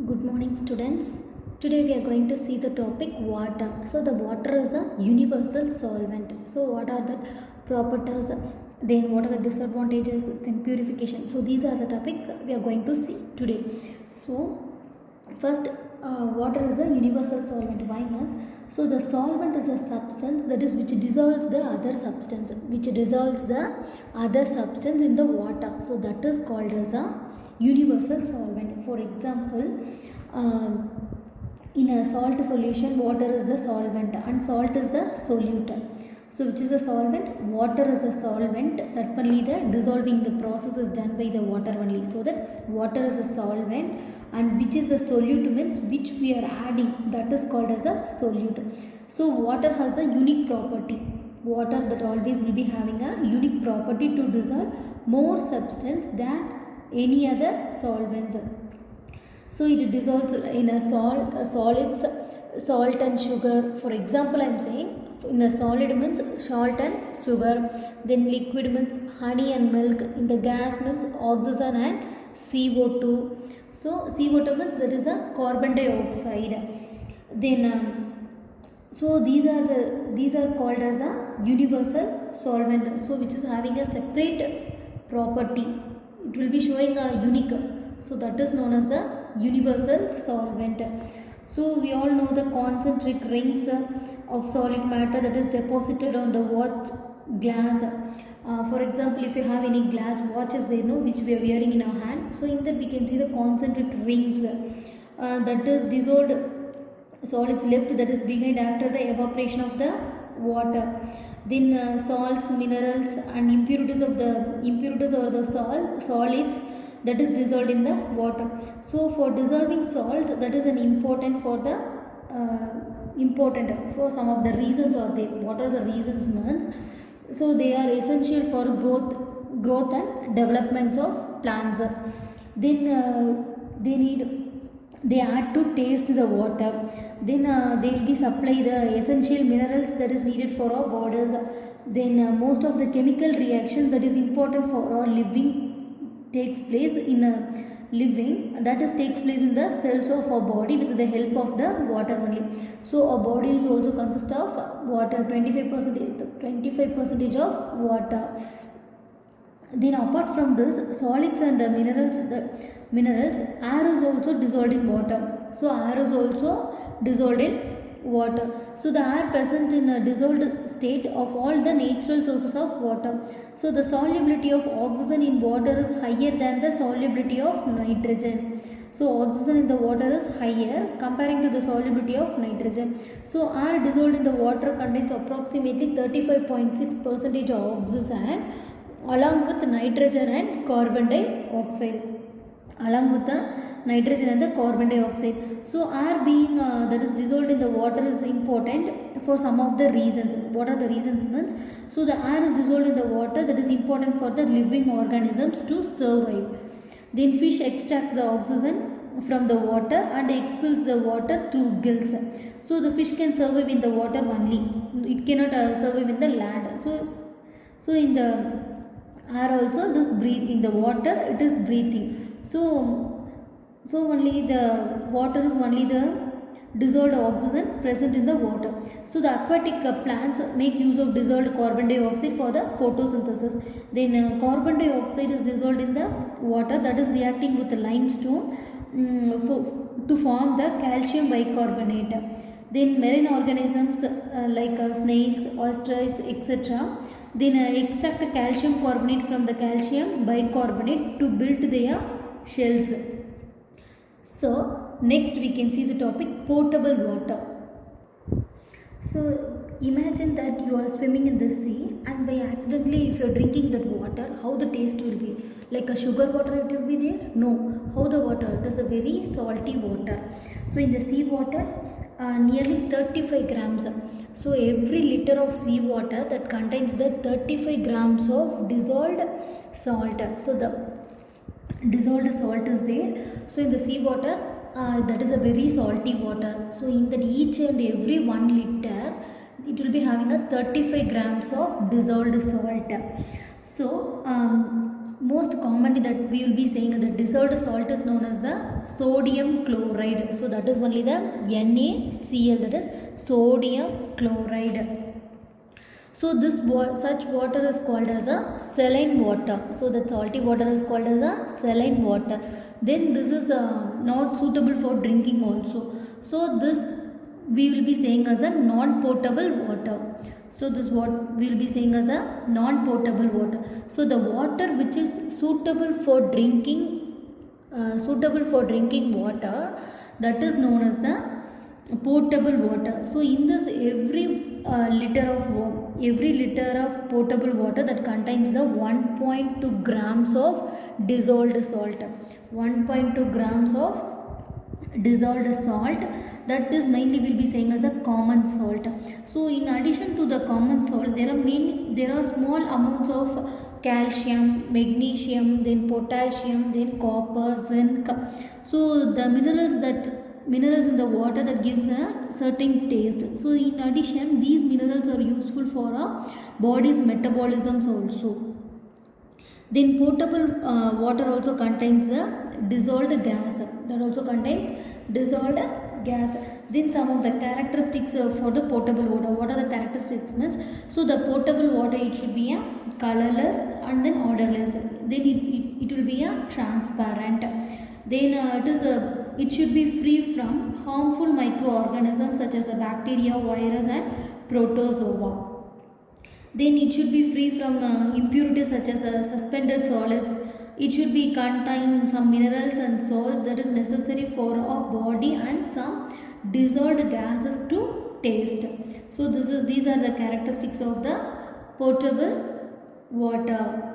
Good morning, students. Today we are going to see the topic water. So the water is a universal solvent. So what are the properties? Then what are the disadvantages? Then purification. So these are the topics we are going to see today. So first, water is a universal solvent. Why not? So the solvent is a substance that is which dissolves the other substance, in the water. So that is called as a universal solvent. For example, in a salt solution, water is the solvent and salt is the solute. So which is a solvent? Water is a solvent, that only the dissolving the process is done by the water only. So that water is a solvent, and which is the solute means which we are adding, that is called as a solute. So water has a unique property. Water that always will be having a unique property to dissolve more substance than any other solvents. So it dissolves in a solids, salt and sugar. For example, I am saying in the solid means salt and sugar, then liquid means honey and milk, in the gas means oxygen and CO2. So CO2 means that is a carbon dioxide. Then so these are called as a universal solvent. So which is having a separate property. It will be showing a unique. So that is known as the universal solvent. So we all know the concentric rings of solid matter that is deposited on the watch glass. For example, if you have any glass watches there, which we are wearing in our hand. So in that we can see the concentric rings that is dissolved solids left, that is behind after the evaporation of the water. Then salts, minerals and impurities or the solids that is dissolved in the water. So for dissolving salt, that is an important for the important for some of the reasons are there. What are the reasons means? So they are essential for growth and developments of plants. Then they add to taste the water. Then they will be supply the essential minerals that is needed for our bodies. Then most of the chemical reaction that is important for our living takes place in a living, that is takes place in the cells of our body with the help of the water only. So our body is also consist of water, 25% of water. Then apart from this, solids and the minerals, air is also dissolved in water. So air is also dissolved in water. So the air present in a dissolved state of all the natural sources of water. So the solubility of oxygen in water is higher than the solubility of nitrogen. So oxygen in the water is higher comparing to the solubility of nitrogen. So air dissolved in the water contains approximately 35.6% of oxygen along with nitrogen and carbon dioxide. So air being that is dissolved in the water is important for some of the reasons. What are the reasons means? So the air is dissolved in the water, that is important for the living organisms to survive. Then fish extracts the oxygen from the water and expels the water through gills. So the fish can survive in the water only. It cannot survive in the land. So in the air also this breathe, in the water it is breathing. So only the water is only the dissolved oxygen present in the water. So the aquatic plants make use of dissolved carbon dioxide for the photosynthesis. Then carbon dioxide is dissolved in the water, that is reacting with the limestone to form the calcium bicarbonate. Then marine organisms like snails, oysters, etc. Then extract the calcium carbonate from the calcium bicarbonate to build their shells. So next we can see the topic potable water. So imagine that you are swimming in the sea, and by accidentally if you are drinking that water, how the taste will be? Like a sugar water it will be there? No. How the water? It is a very salty water. So in the sea water, nearly 35 grams. So every liter of sea water that contains the 35 grams of dissolved salt. So the dissolved salt is there. So in the sea water, that is a very salty water. So in that each and every 1 liter, it will be having a 35 grams of dissolved salt. So most commonly that we will be saying the dissolved salt is known as the sodium chloride. So that is only the NaCl, that is sodium chloride. So this such water is called as a saline water. So that salty water is called as a saline water. Then this is not suitable for drinking also. So this we will be saying as a non-potable water. So this what we will be saying as a non-potable water. So the water which is suitable for drinking water, that is known as the potable water. So in this every liter of potable water that contains the 1.2 grams of dissolved salt. 1.2 grams of dissolved salt, that is mainly will be saying as a common salt. So in addition to the common salt, there are small amounts of calcium, magnesium, then potassium, then copper, zinc. So the minerals in the water that gives a certain taste. So in addition, these minerals are useful for our body's metabolisms also. Then potable water also contains the dissolved gas, that also contains dissolved gas. Then some of the characteristics for the potable water. What are the characteristics means? So the potable water, it should be a colorless and then odorless. Then it will be a transparent. Then it should be free from harmful microorganisms such as the bacteria, virus and protozoa. Then it should be free from impurities such as suspended solids. It should be contain some minerals and salts that is necessary for our body and some dissolved gases to taste. So these are the characteristics of the potable water.